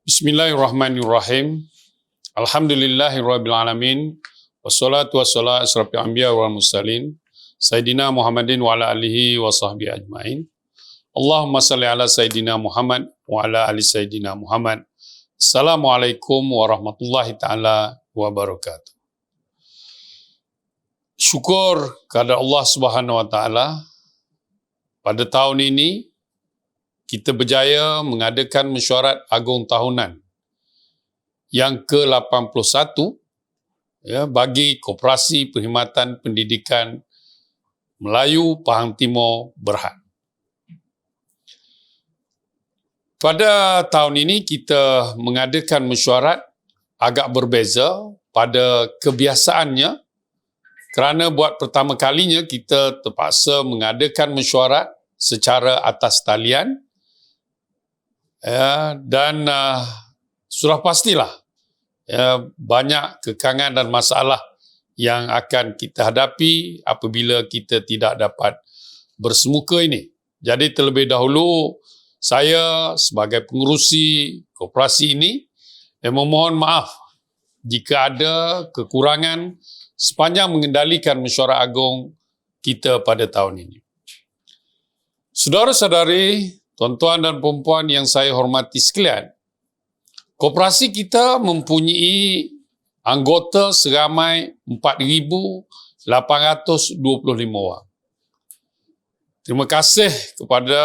Bismillahirrahmanirrahim. Alhamdulillahirrabbilalamin. Wassalatu wassalamu asrafil anbiya wal mursalin. Sayyidina Muhammadin wa ala alihi wa sahbihi ajma'in. Allahumma salli ala Sayyidina Muhammad wa ala ali Sayyidina Muhammad. Assalamualaikum warahmatullahi ta'ala wabarakatuh. Syukur kepada Allah Subhanahu wa ta'ala, pada tahun ini kita berjaya mengadakan mesyuarat agung tahunan yang ke-81 bagi Koperasi Perkhidmatan Pendidikan Melayu Pahang Timur Berhad. Pada tahun ini kita mengadakan mesyuarat agak berbeza pada kebiasaannya, kerana buat pertama kalinya kita terpaksa mengadakan mesyuarat secara atas talian. Dan sudah pastilah banyak kekangan dan masalah yang akan kita hadapi apabila kita tidak dapat bersemuka ini. Jadi terlebih dahulu saya sebagai pengerusi koperasi ini memohon maaf jika ada kekurangan sepanjang mengendalikan mesyuarat agung kita pada tahun ini. Saudara-saudari, tuan-tuan dan puan-puan yang saya hormati sekalian, koperasi kita mempunyai anggota seramai 4,825 orang. Terima kasih kepada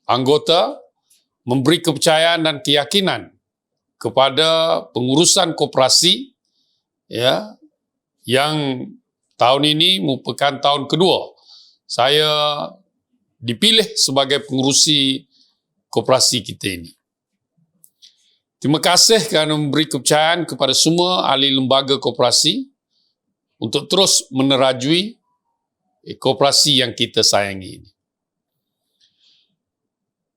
anggota memberi kepercayaan dan keyakinan kepada pengurusan koperasi yang tahun ini merupakan tahun kedua saya dipilih sebagai pengurusi koperasi kita ini. Terima kasih kerana memberi kepercayaan kepada semua ahli lembaga koperasi untuk terus menerajui koperasi yang kita sayangi ini.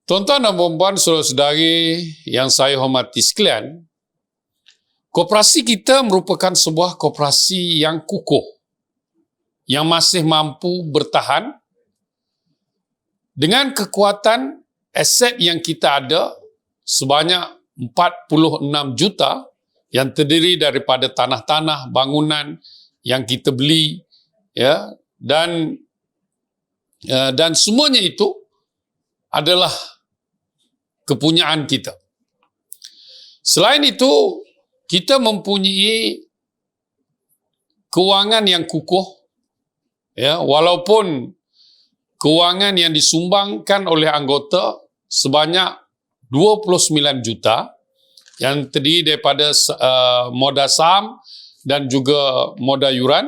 Tuan-tuan dan puan-puan, saudara-saudari yang saya hormati sekalian, koperasi kita merupakan sebuah koperasi yang kukuh, yang masih mampu bertahan dengan kekuatan aset yang kita ada sebanyak 46 juta yang terdiri daripada tanah-tanah, bangunan yang kita beli, dan semuanya itu adalah kepunyaan kita. Selain itu, kita mempunyai kewangan yang kukuh, walaupun kewangan yang disumbangkan oleh anggota sebanyak 29 juta yang terdiri daripada modal saham dan juga modal yuran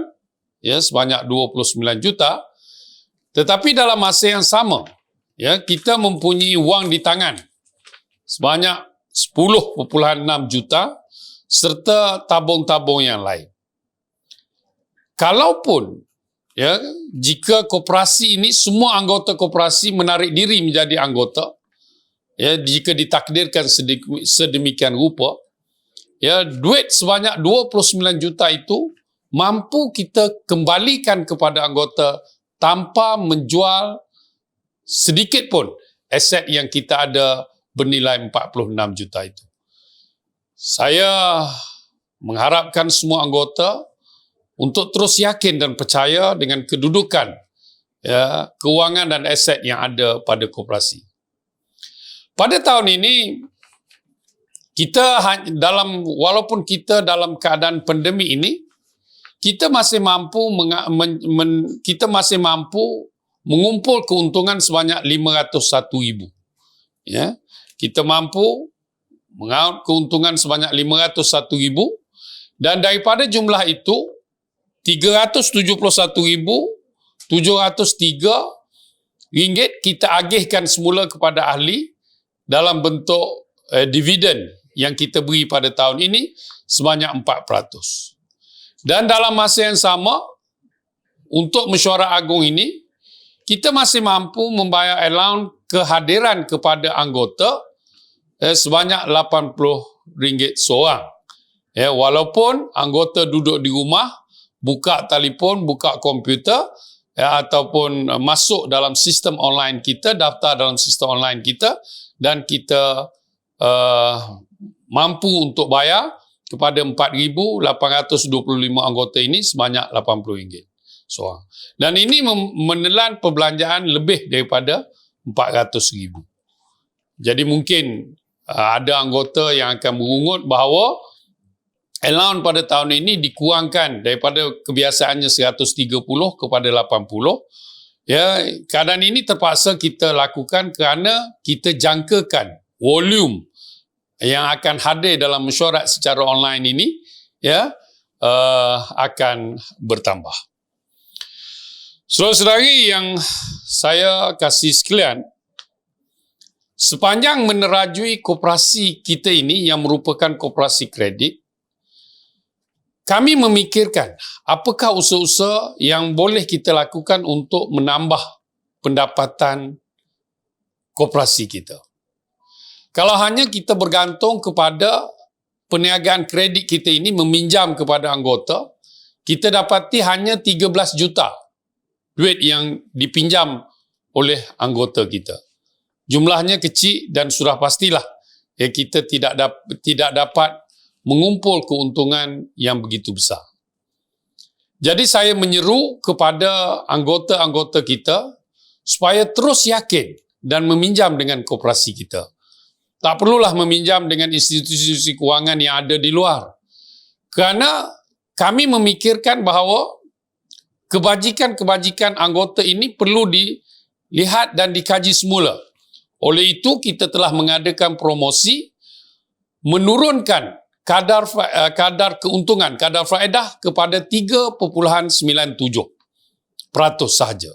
sebanyak 29 juta. Tetapi dalam masa yang sama kita mempunyai wang di tangan sebanyak 10.6 juta serta tabung-tabung yang lain. Kalaupun jika koperasi ini semua anggota koperasi menarik diri menjadi anggota, jika ditakdirkan sedemikian rupa, duit sebanyak 29 juta itu mampu kita kembalikan kepada anggota tanpa menjual sedikit pun aset yang kita ada bernilai 46 juta itu. Saya mengharapkan semua anggota untuk terus yakin dan percaya dengan kedudukan kewangan dan aset yang ada pada koperasi. Pada tahun ini walaupun kita dalam keadaan pandemik ini, kita masih mampu mengumpul keuntungan sebanyak 501,000. Kita mampu mengaut keuntungan sebanyak 501,000, dan daripada jumlah itu 371,703 ringgit kita agihkan semula kepada ahli dalam bentuk dividen yang kita beri pada tahun ini sebanyak 4%. Dan dalam masa yang sama, untuk mesyuarat agung ini, kita masih mampu membayar allowance kehadiran kepada anggota sebanyak RM80 seorang. Walaupun anggota duduk di rumah, buka telefon, buka komputer, ataupun masuk dalam sistem online kita, daftar dalam sistem online kita, dan kita mampu untuk bayar kepada 4,825 anggota ini sebanyak RM80 seorang. Dan ini menelan perbelanjaan lebih daripada RM400,000. Jadi mungkin ada anggota yang akan berungut bahawa allowance pada tahun ini dikurangkan daripada kebiasaannya 130 kepada 80. Ya, keadaan ini terpaksa kita lakukan kerana kita jangkakan volume yang akan hadir dalam mesyuarat secara online ini ya akan bertambah. Saudara-saudari yang saya kasih sekalian, sepanjang menerajui koperasi kita ini yang merupakan koperasi kredit, kami memikirkan apakah usaha-usaha yang boleh kita lakukan untuk menambah pendapatan koperasi kita. Kalau hanya kita bergantung kepada perniagaan kredit kita ini meminjam kepada anggota, kita dapati hanya 13 juta duit yang dipinjam oleh anggota kita. Jumlahnya kecil dan sudah pastilah kita tidak dapat mengumpul keuntungan yang begitu besar. Jadi saya menyeru kepada anggota-anggota kita supaya terus yakin dan meminjam dengan koperasi kita. Tak perlulah meminjam dengan institusi kewangan yang ada di luar. Kerana kami memikirkan bahawa kebajikan-kebajikan anggota ini perlu dilihat dan dikaji semula. Oleh itu, kita telah mengadakan promosi menurunkan kadar keuntungan, kadar faedah kepada 3.97% sahaja.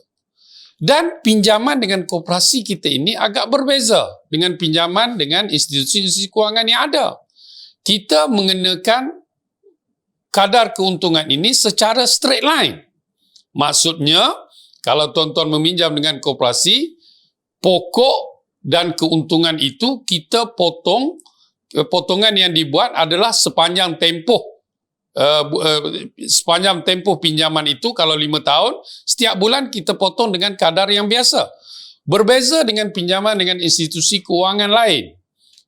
Dan pinjaman dengan koperasi kita ini agak berbeza dengan pinjaman dengan institusi kewangan yang ada. Kita mengenakan kadar keuntungan ini secara straight line. Maksudnya, kalau tuan-tuan meminjam dengan koperasi, pokok dan keuntungan itu kita potongan yang dibuat adalah sepanjang tempoh pinjaman itu. Kalau 5 tahun, setiap bulan kita potong dengan kadar yang biasa. Berbeza dengan pinjaman dengan institusi kewangan lain.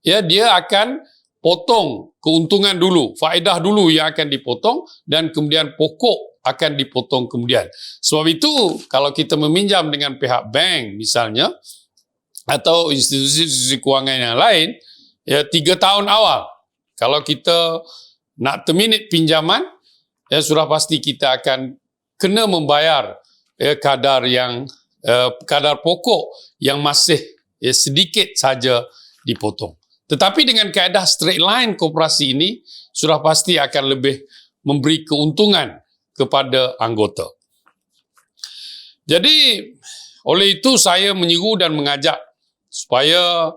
Ya, dia akan potong keuntungan dulu, faedah dulu yang akan dipotong dan kemudian pokok akan dipotong kemudian. Sebab itu, kalau kita meminjam dengan pihak bank misalnya, atau institusi kewangan yang lain, ya 3 tahun awal, kalau kita nak terminate pinjaman, ya sudah pasti kita akan kena membayar kadar pokok yang masih sedikit saja dipotong. Tetapi dengan kaedah straight line koperasi ini, sudah pasti akan lebih memberi keuntungan kepada anggota. Jadi, oleh itu saya menyeru dan mengajak supaya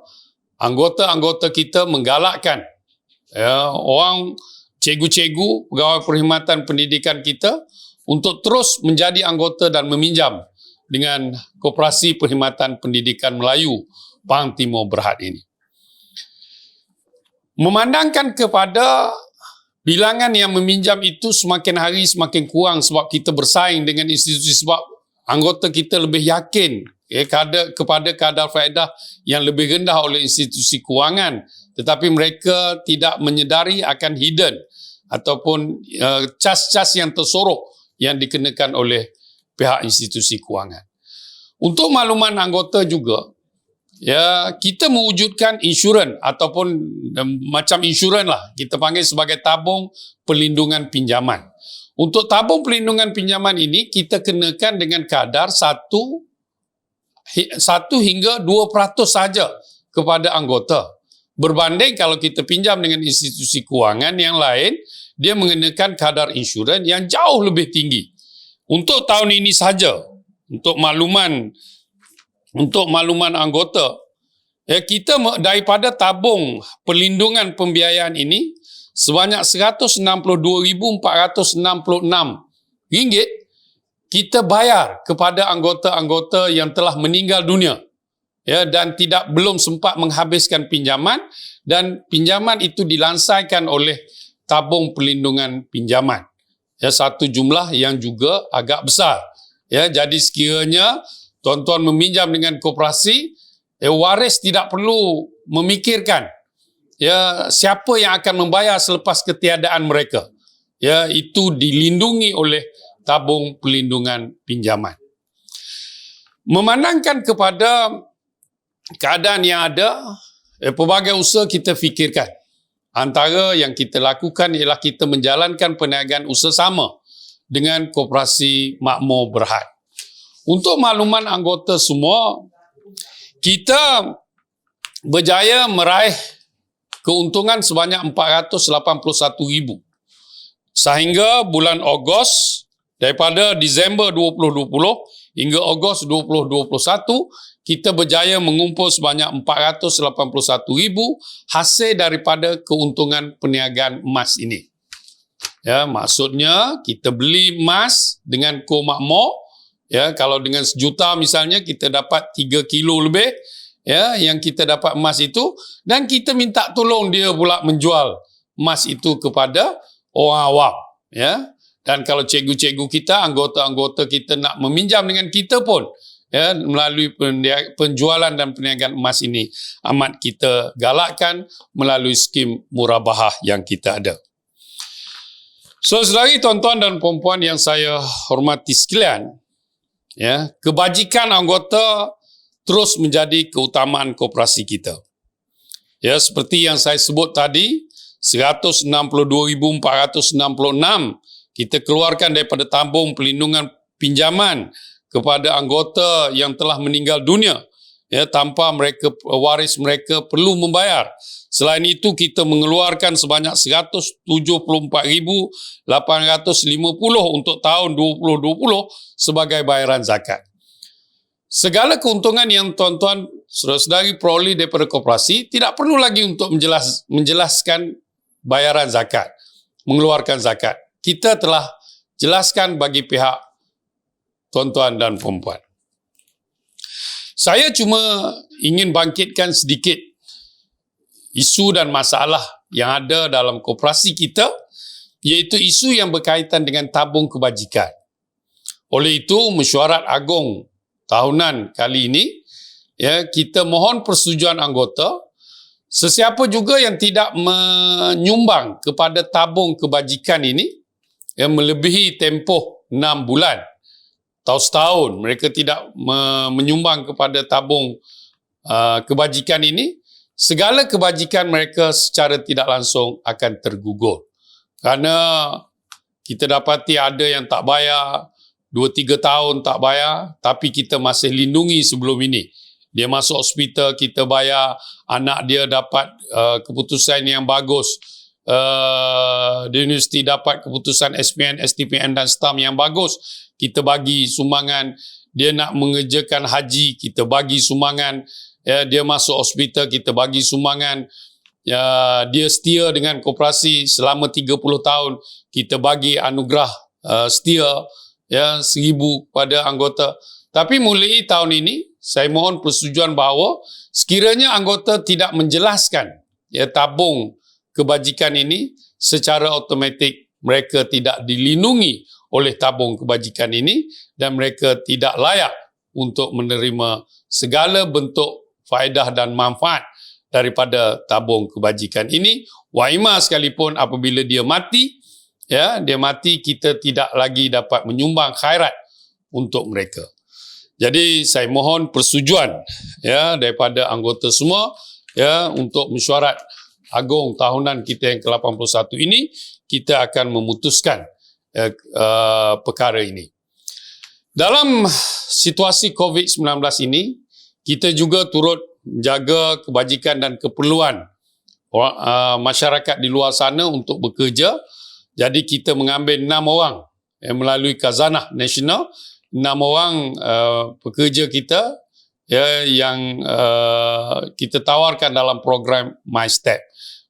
anggota-anggota kita menggalakkan orang cikgu-cikgu, pegawai perkhidmatan pendidikan kita untuk terus menjadi anggota dan meminjam dengan Koperasi Perkhidmatan Pendidikan Melayu Pahang Timur Berhad ini. Memandangkan kepada bilangan yang meminjam itu semakin hari semakin kurang sebab kita bersaing dengan institusi, sebab anggota kita lebih yakin kepada kadar faedah yang lebih rendah oleh institusi kewangan, tetapi mereka tidak menyedari akan hidden ataupun cas-cas yang tersorok yang dikenakan oleh pihak institusi kewangan. Untuk makluman anggota juga, ya, kita mewujudkan insurans ataupun macam insurans lah, kita panggil sebagai tabung perlindungan pinjaman. Untuk tabung perlindungan pinjaman ini kita kenakan dengan kadar 1 hingga 2% saja kepada anggota. Berbanding kalau kita pinjam dengan institusi kewangan yang lain, dia mengenakan kadar insurans yang jauh lebih tinggi. Untuk tahun ini saja, untuk makluman anggota, kita daripada tabung perlindungan pembiayaan ini sebanyak RM162,466 kita bayar kepada anggota-anggota yang telah meninggal dunia, ya, dan belum sempat menghabiskan pinjaman, dan pinjaman itu dilansaikan oleh tabung perlindungan pinjaman. Ya, satu jumlah yang juga agak besar. Ya, jadi sekiranya tuan-tuan meminjam dengan koperasi, waris tidak perlu memikirkan ya, siapa yang akan membayar selepas ketiadaan mereka? Ya, itu dilindungi oleh tabung pelindungan pinjaman. Memandangkan kepada keadaan yang ada, pelbagai usaha kita fikirkan. Antara yang kita lakukan ialah kita menjalankan perniagaan usaha sama dengan Koperasi Makmur Berhad. Untuk makluman anggota semua, kita berjaya meraih keuntungan sebanyak 481,000 sehingga bulan Ogos, daripada Disember 2020 hingga Ogos 2021, kita berjaya mengumpul sebanyak 481,000 hasil daripada keuntungan perniagaan emas ini. Ya, maksudnya kita beli emas dengan kos makmur, ya, kalau dengan 1 juta misalnya kita dapat 3 kilo lebih, ya, yang kita dapat emas itu, dan kita minta tolong dia pula menjual emas itu kepada orang awam, ya. Dan kalau cikgu-cikgu kita, anggota-anggota kita nak meminjam dengan kita pun, ya, melalui penjualan dan perniagaan emas ini amat kita galakkan melalui skim murabahah yang kita ada. So, saudari, tuan-tuan dan puan-puan yang saya hormati sekalian, ya, kebajikan anggota terus menjadi keutamaan koperasi kita. Ya, seperti yang saya sebut tadi, 162,466 kita keluarkan daripada tabung pelindungan pinjaman kepada anggota yang telah meninggal dunia, ya, tanpa waris mereka perlu membayar. Selain itu, kita mengeluarkan sebanyak 174,850 untuk tahun 2020 sebagai bayaran zakat. Segala keuntungan yang tuan-tuan saudara-saudari peroleh daripada koperasi tidak perlu lagi untuk menjelaskan bayaran zakat, mengeluarkan zakat. Kita telah jelaskan bagi pihak tuan-tuan dan puan-puan. Saya cuma ingin bangkitkan sedikit isu dan masalah yang ada dalam koperasi kita, iaitu isu yang berkaitan dengan tabung kebajikan. Oleh itu, mesyuarat agung tahunan kali ini, ya, kita mohon persetujuan anggota, sesiapa juga yang tidak menyumbang kepada tabung kebajikan ini, yang melebihi tempoh 6 bulan atau setahun, mereka tidak menyumbang kepada tabung kebajikan ini, segala kebajikan mereka secara tidak langsung akan tergugur. Kerana kita dapati ada yang tak bayar, 2-3 tahun tak bayar, tapi kita masih lindungi sebelum ini. Dia masuk hospital, kita bayar, anak dia dapat keputusan yang bagus, di universiti dapat keputusan SPN, STPN dan STAM yang bagus, kita bagi sumbangan. Dia nak mengerjakan haji, kita bagi sumbangan. Ya, dia masuk hospital, kita bagi sumbangan. Ya, dia setia dengan koperasi selama 30 tahun, kita bagi anugerah setia, ya, 1,000 pada anggota. Tapi mulai tahun ini, saya mohon persetujuan bahawa sekiranya anggota tidak menjelaskan, ya, tabung kebajikan ini, secara automatik mereka tidak dilindungi oleh tabung kebajikan ini dan mereka tidak layak untuk menerima segala bentuk faedah dan manfaat daripada tabung kebajikan ini. Waima sekalipun apabila dia mati, ya, dia mati, kita tidak lagi dapat menyumbang khairat untuk mereka. Jadi saya mohon persetujuan, ya, daripada anggota semua, ya, untuk mesyuarat agung tahunan kita yang ke-81 ini, kita akan memutuskan perkara ini. Dalam situasi COVID-19 ini, kita juga turut menjaga kebajikan dan keperluan masyarakat di luar sana untuk bekerja. Jadi kita mengambil 6 orang melalui Khazanah Nasional, 6 orang pekerja kita, ya, yang kita tawarkan dalam program MyStep.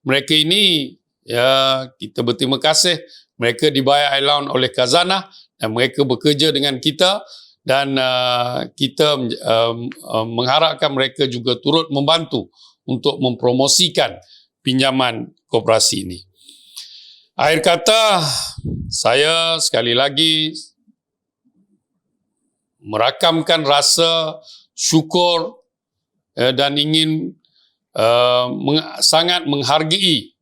Mereka ini, ya, kita berterima kasih, mereka dibayar allowance oleh Khazanah dan mereka bekerja dengan kita, dan kita mengharapkan mereka juga turut membantu untuk mempromosikan pinjaman koperasi ini. Akhir kata, saya sekali lagi merakamkan rasa syukur dan ingin sangat menghargai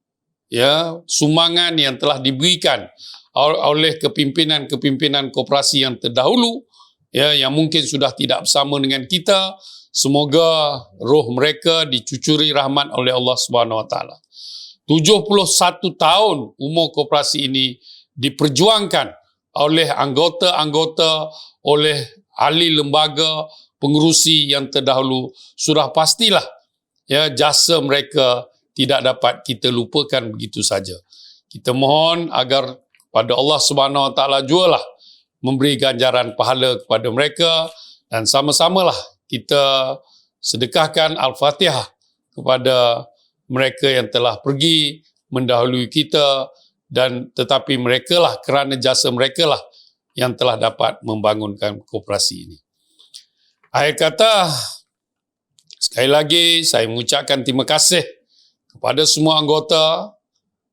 sumbangan yang telah diberikan oleh kepimpinan-kepimpinan koperasi yang terdahulu, yang mungkin sudah tidak bersama dengan kita. Semoga roh mereka dicucuri rahmat oleh Allah Subhanahu Wa Taala. 71 tahun umur koperasi ini diperjuangkan oleh anggota-anggota, oleh ahli lembaga, pengerusi yang terdahulu. Sudah pastilah jasa mereka tidak dapat kita lupakan begitu saja. Kita mohon agar pada Allah Subhanahu Wa Taala jugalah memberi ganjaran pahala kepada mereka, dan sama-samalah kita sedekahkan Al-Fatihah kepada mereka yang telah pergi mendahului kita, dan tetapi merekalah, kerana jasa merekalah yang telah dapat membangunkan koperasi ini. Akhir kata, sekali lagi saya mengucapkan terima kasih kepada semua anggota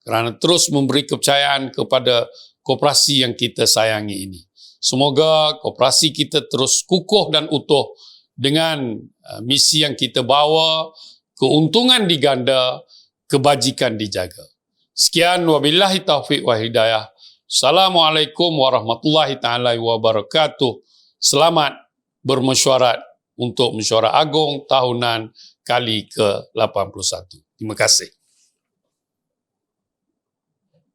kerana terus memberi kepercayaan kepada koperasi yang kita sayangi ini. Semoga koperasi kita terus kukuh dan utuh dengan misi yang kita bawa, keuntungan diganda, kebajikan dijaga. Sekian, wabillahi taufiq wa hidayah. Assalamualaikum warahmatullahi taala wabarakatuh. Selamat bermesyuarat untuk mesyuarat agung tahunan kali ke-81. Terima kasih.